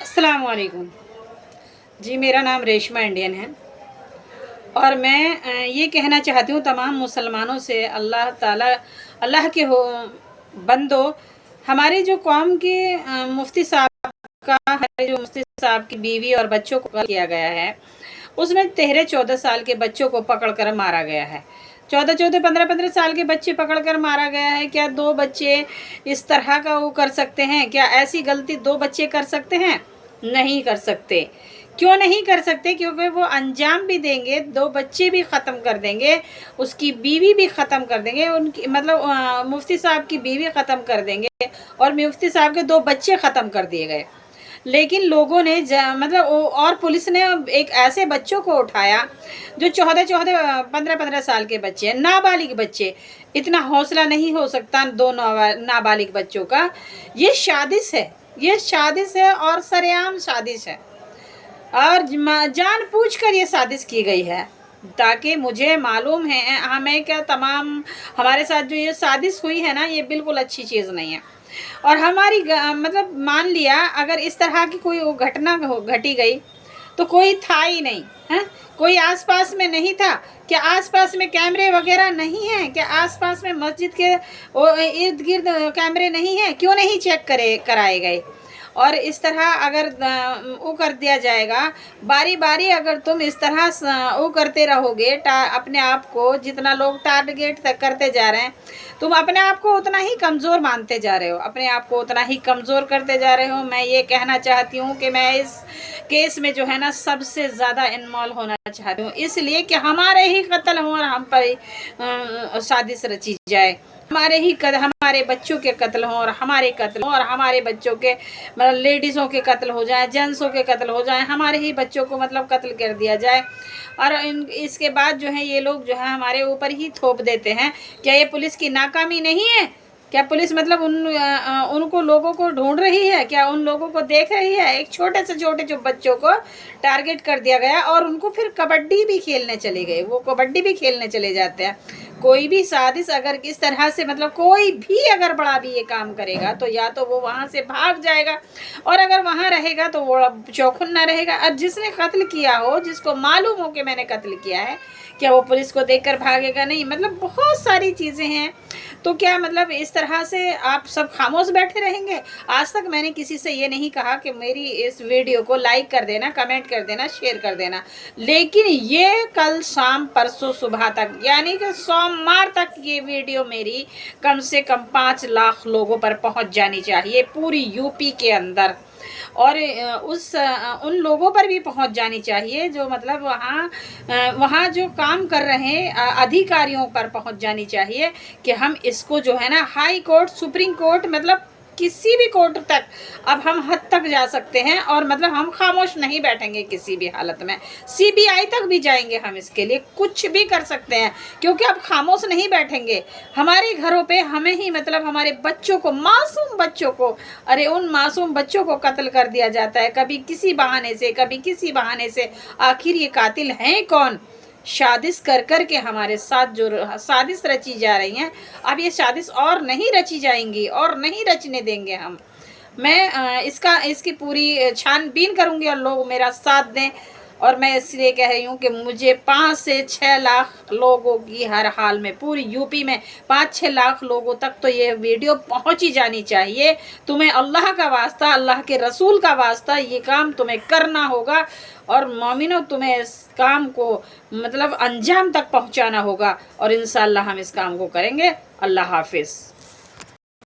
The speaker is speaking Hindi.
अस्सलामुअलैकुम जी। मेरा नाम रेशमा इंडियन है और मैं ये कहना चाहती हूँ तमाम मुसलमानों से, अल्लाह ताला अल्लाह के हो बंदो, हमारी जो कौम के मुफ्ती साहब का है, जो मुफ्ती साहब की बीवी और बच्चों को किया गया है, उसमें 13-14 साल के बच्चों को पकड़कर मारा गया है। 14-14, 15-15 साल के बच्चे पकड़कर मारा गया है। क्या दो बच्चे इस तरह का वो कर सकते हैं? क्या ऐसी गलती दो बच्चे कर सकते हैं? नहीं कर सकते। क्यों नहीं कर सकते? क्योंकि वो अंजाम भी देंगे, दो बच्चे भी ख़त्म कर देंगे, उसकी बीवी भी ख़त्म कर देंगे, उनकी मतलब मुफ्ती साहब की बीवी ख़त्म कर देंगे और मुफ्ती साहब के दो बच्चे ख़त्म कर दिए गए। लेकिन लोगों ने मतलब और पुलिस ने एक ऐसे बच्चों को उठाया जो 14-14, 15-15 साल के बच्चे हैं, नाबालिग बच्चे। इतना हौसला नहीं हो सकता दो नाबालिग बच्चों का। ये साजिश है, ये साजिश है और सरेआम साजिश है और जानबूझकर ये साजिश की गई है ताकि मुझे मालूम है हमें क्या तमाम हमारे साथ जो ये साजिश हुई है ना, ये बिल्कुल अच्छी चीज़ नहीं है। और हमारी मतलब मान लिया अगर इस तरह की कोई घटना घटी गई तो कोई था ही नहीं है, कोई आसपास में नहीं था। क्या आसपास में कैमरे वगैरह नहीं हैं? क्या आसपास में मस्जिद के इर्द गिर्द कैमरे नहीं हैं? क्यों नहीं चेक कराए गए? और इस तरह अगर वो कर दिया जाएगा, बारी बारी अगर तुम इस तरह वो करते रहोगे, अपने आप को जितना लोग टारगेट तक करते जा रहे हैं, तुम अपने आप को उतना ही कमज़ोर मानते जा रहे हो, अपने आप को उतना ही कमज़ोर करते जा रहे हो। मैं ये कहना चाहती हूँ कि मैं इस केस में जो है ना सबसे ज़्यादा इन्वॉल्व होना चाहती हूँ, इसलिए कि हमारे ही कत्ल हों और हम पर ही साजिश रची जाए, हमारे बच्चों के कत्ल हों और हमारे कत्ल हों और हमारे बच्चों के मतलब लेडीज़ों के कत्ल हो जाए, जेंट्सों के कत्ल हो जाए, हमारे ही बच्चों को मतलब कत्ल कर दिया जाए। और इसके बाद जो है ये लोग जो है हमारे ऊपर ही थोप देते हैं। क्या ये पुलिस की नाकामी नहीं है? क्या पुलिस मतलब उनको लोगों को ढूंढ रही है? क्या उन लोगों को देख रही है? एक छोटे से छोटे जो बच्चों को टारगेट कर दिया गया और उनको फिर कबड्डी भी खेलने चले गए, वो कबड्डी भी खेलने चले जाते हैं। कोई भी साजिश अगर इस तरह से मतलब कोई भी अगर बड़ा भी ये काम करेगा तो या तो वो वहाँ से भाग जाएगा और अगर वहाँ रहेगा तो वो चौखुन्ना रहेगा। और जिसने कत्ल किया हो, जिसको मालूम हो कि मैंने कत्ल किया है, क्या वो पुलिस को देखकर भागेगा? नहीं। मतलब बहुत सारी चीज़ें हैं। तो क्या मतलब इस तरह से आप सब खामोश बैठे रहेंगे? आज तक मैंने किसी से ये नहीं कहा कि मेरी इस वीडियो को लाइक कर देना, कमेंट कर देना, शेयर कर देना, लेकिन ये कल शाम परसों सुबह तक यानी कि सोमवार तक ये वीडियो मेरी कम से कम 5 लाख लोगों पर पहुंच जानी चाहिए पूरी यूपी के अंदर। और उन लोगों पर भी पहुंच जानी चाहिए जो मतलब वहाँ जो काम कर रहे हैं अधिकारियों पर पहुंच जानी चाहिए कि हम इसको जो है ना हाई कोर्ट, सुप्रीम कोर्ट, मतलब किसी भी कोर्ट तक अब हम हद तक जा सकते हैं और मतलब हम खामोश नहीं बैठेंगे किसी भी हालत में। सीबीआई तक भी जाएंगे हम, इसके लिए कुछ भी कर सकते हैं क्योंकि अब खामोश नहीं बैठेंगे। हमारे घरों पे हमें ही मतलब हमारे बच्चों को, मासूम बच्चों को, अरे उन मासूम बच्चों को कत्ल कर दिया जाता है, कभी किसी बहाने से, कभी किसी बहाने से। आखिर ये कातिल हैं कौन? साजिश कर कर के हमारे साथ जो साजिश रची जा रही हैं, अब ये साजिश और नहीं रची जाएंगी और नहीं रचने देंगे हम। मैं इसकी पूरी छानबीन करूंगी और लोग मेरा साथ दें। और मैं इसलिए कह रही हूँ कि मुझे 5 से 6 लाख लोगों की हर हाल में पूरी यूपी में 5-6 लाख लोगों तक तो ये वीडियो पहुँच ही जानी चाहिए। तुम्हें अल्लाह का वास्ता, अल्लाह के रसूल का वास्ता ये काम तुम्हें करना होगा और मोमिनो तुम्हें इस काम को मतलब अंजाम तक पहुँचाना होगा और इंशाअल्लाह हम इस काम को करेंगे। अल्लाह हाफिज़।